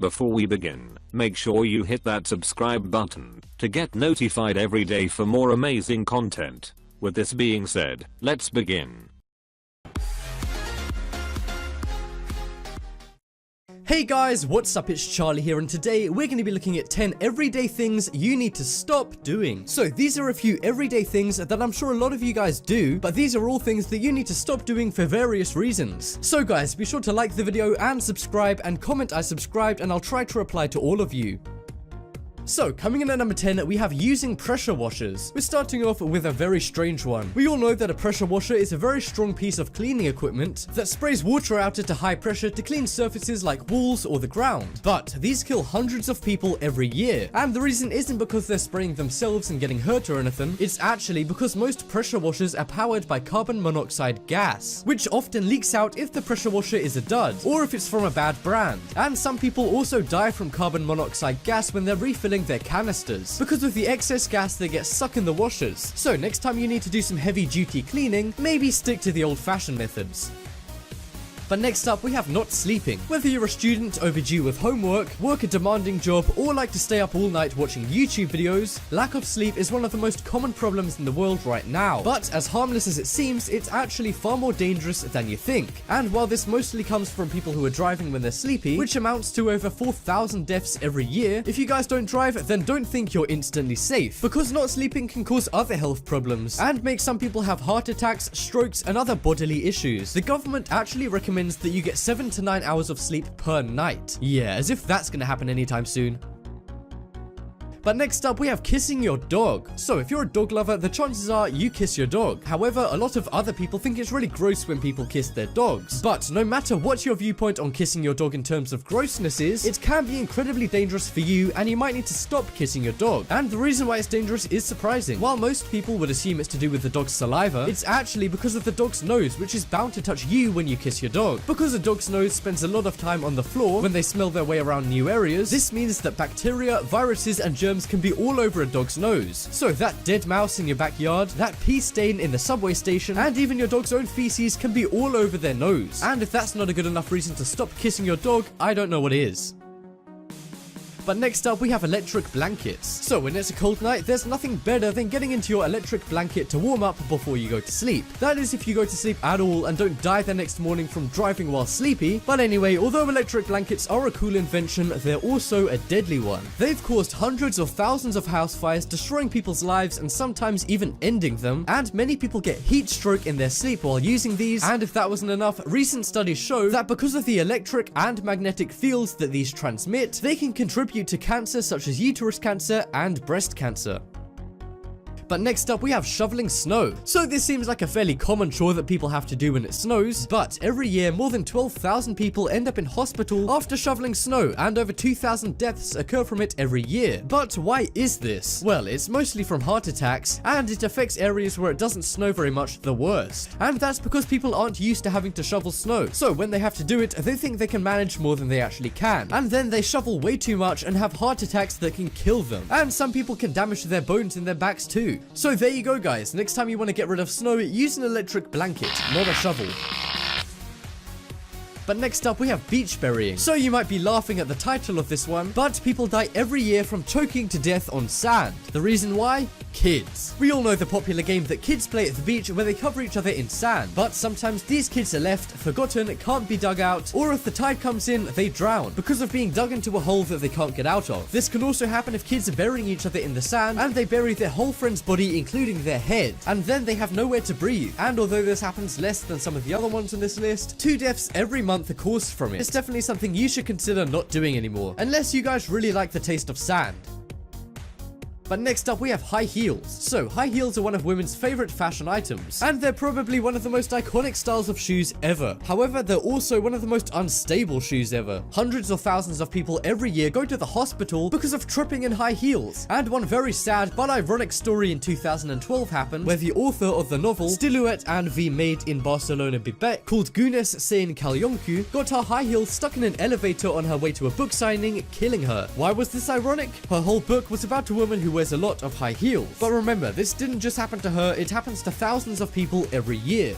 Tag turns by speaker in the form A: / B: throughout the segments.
A: Before we begin, make sure you hit that subscribe button to get notified every day for more amazing content. With this being said, let's begin.
B: Hey guys, what's up? It's Charlie here, and today we're going to be looking at 10 everyday things you need to stop doing. So these are a few everyday things that I'm sure a lot of you guys do, but these are all things that you need to stop doing for various reasons. So guys, be sure to like the video and subscribe and comment I subscribed, and I'll try to reply to all of you. So, coming in at number 10, we have using pressure washers. We're starting off with a very strange one. We all know that a pressure washer is a very strong piece of cleaning equipment that sprays water out at a high pressure to clean surfaces like walls or the ground. But these kill hundreds of people every year. And the reason isn't because they're spraying themselves and getting hurt or anything. It's actually because most pressure washers are powered by carbon monoxide gas, which often leaks out if the pressure washer is a dud or if it's from a bad brand. And some people also die from carbon monoxide gas when they're refilling their canisters because of the excess gas that gets stuck in the washers. So next time you need to do some heavy duty cleaning, maybe stick to the old-fashioned methods. But next up, we have not sleeping. Whether you're a student overdue with homework, work a demanding job, or like to stay up all night watching YouTube videos, lack of sleep is one of the most common problems in the world right now. But as harmless as it seems, it's actually far more dangerous than you think. And while this mostly comes from people who are driving when they're sleepy, which amounts to over 4,000 deaths every year, if you guys don't drive, then don't think you're instantly safe, because not sleeping can cause other health problems and make some people have heart attacks, strokes, and other bodily issues. The government actually recommends that you get 7 to 9 hours of sleep per night. Yeah, as if that's gonna happen anytime soon. But next up, we have kissing your dog. So if you're a dog lover, the chances are you kiss your dog. However, a lot of other people think it's really gross when people kiss their dogs. But no matter what your viewpoint on kissing your dog in terms of grossness is, it can be incredibly dangerous for you, and you might need to stop kissing your dog. And the reason why it's dangerous is surprising. While most people would assume it's to do with the dog's saliva, it's actually because of the dog's nose, which is bound to touch you when you kiss your dog. Because a dog's nose spends a lot of time on the floor when they smell their way around new areas, this means that bacteria, viruses, and germs can be all over a dog's nose. So that dead mouse in your backyard, that pee stain in the subway station, and even your dog's own feces can be all over their nose. And if that's not a good enough reason to stop kissing your dog, I don't know what is. But next up, we have electric blankets. So when it's a cold night, there's nothing better than getting into your electric blanket to warm up before you go to sleep. That is if you go to sleep at all and don't die the next morning from driving while sleepy. But anyway, although electric blankets are a cool invention, they're also a deadly one. They've caused hundreds of thousands of house fires, destroying people's lives and sometimes even ending them. And many people get heat stroke in their sleep while using these. And if that wasn't enough, recent studies show that because of the electric and magnetic fields that these transmit, they can contribute to cancer such as uterus cancer and breast cancer. But next up, we have shoveling snow. So this seems like a fairly common chore that people have to do when it snows, but every year more than 12,000 people end up in hospital after shoveling snow, and over 2,000 deaths occur from it every year. But why is this? Well, it's mostly from heart attacks, and it affects areas where it doesn't snow very much the worst. And that's because people aren't used to having to shovel snow. So when they have to do it, they think they can manage more than they actually can. And then they shovel way too much and have heart attacks that can kill them. And some people can damage their bones in their backs too. So there you go guys, next time you want to get rid of snow, use an electric blanket, not a shovel. But next up, we have beach burying. So you might be laughing at the title of this one, but people die every year from choking to death on sand. The reason why? Kids. We all know the popular game that kids play at the beach where they cover each other in sand, but sometimes these kids are left, forgotten, can't be dug out, or if the tide comes in, they drown because of being dug into a hole that they can't get out of. This can also happen if kids are burying each other in the sand and they bury their whole friend's body, including their head, and then they have nowhere to breathe. And although this happens less than some of the other ones on this list, 2 deaths every month are caused from it. It's definitely something you should consider not doing anymore, unless you guys really like the taste of sand. But next up, we have high heels. So high heels are one of women's favorite fashion items, and they're probably one of the most iconic styles of shoes ever. However, they're also one of the most unstable shoes ever. Hundreds of thousands of people every year go to the hospital because of tripping in high heels. And one very sad but ironic story in 2012 happened where the author of the novel Stiluet and the Maid in Barcelona Bibet, called Gunes Sain Kalyonku, got her high heels stuck in an elevator on her way to a book signing, killing her. Why was this ironic? Her whole book was about a woman who wears a lot of high heels. But remember, this didn't just happen to her, it happens to thousands of people every year.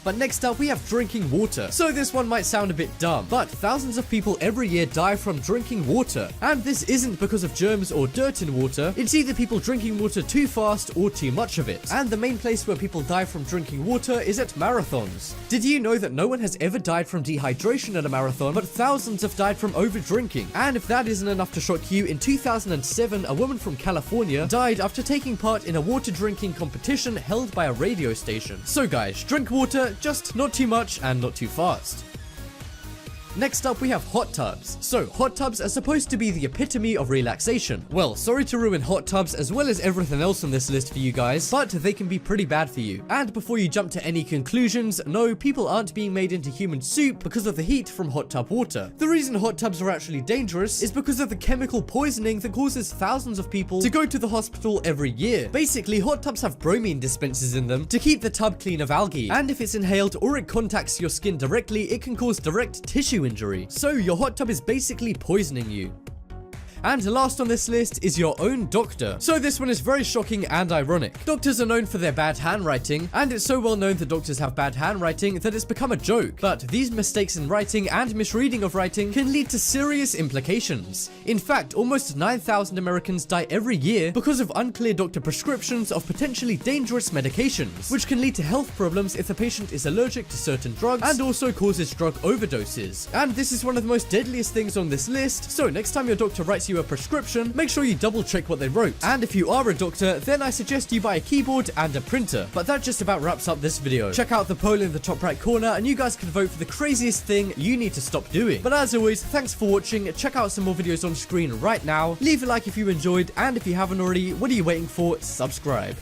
B: But next up we have drinking water. So this one might sound a bit dumb, but thousands of people every year die from drinking water. And this isn't because of germs or dirt in water, it's either people drinking water too fast or too much of it. And the main place where people die from drinking water is at marathons. Did you know that no one has ever died from dehydration at a marathon, but thousands have died from over drinking? And if that isn't enough to shock you, in 2007 a woman from California died after taking part in a water drinking competition held by a radio station. So guys, drink water, just not too much and not too fast. Next up we have hot tubs. So hot tubs are supposed to be the epitome of relaxation. Well, sorry to ruin hot tubs as well as everything else on this list for you guys, but they can be pretty bad for you. And before you jump to any conclusions, no, people aren't being made into human soup because of the heat from hot tub water. The reason hot tubs are actually dangerous is because of the chemical poisoning that causes thousands of people to go to the hospital every year. Basically, hot tubs have bromine dispensers in them to keep the tub clean of algae, and if it's inhaled or it contacts your skin directly, it can cause direct tissue injury. So your hot tub is basically poisoning you. And last on this list is your own doctor. So this one is very shocking and ironic. Doctors are known for their bad handwriting, and it's so well known that doctors have bad handwriting that it's become a joke. But these mistakes in writing and misreading of writing can lead to serious implications. In fact, almost 9,000 Americans die every year because of unclear doctor prescriptions of potentially dangerous medications, which can lead to health problems if the patient is allergic to certain drugs and also causes drug overdoses. And this is one of the most deadliest things on this list, so next time your doctor writes you a prescription, make sure you double check what they wrote. And if you are a doctor, then I suggest you buy a keyboard and a printer. But that just about wraps up this video. Check out the poll in the top right corner and you guys can vote for the craziest thing you need to stop doing. But as always, thanks for watching. Check out some more videos on screen right now. Leave a like if you enjoyed, and if you haven't already, what are you waiting for? Subscribe.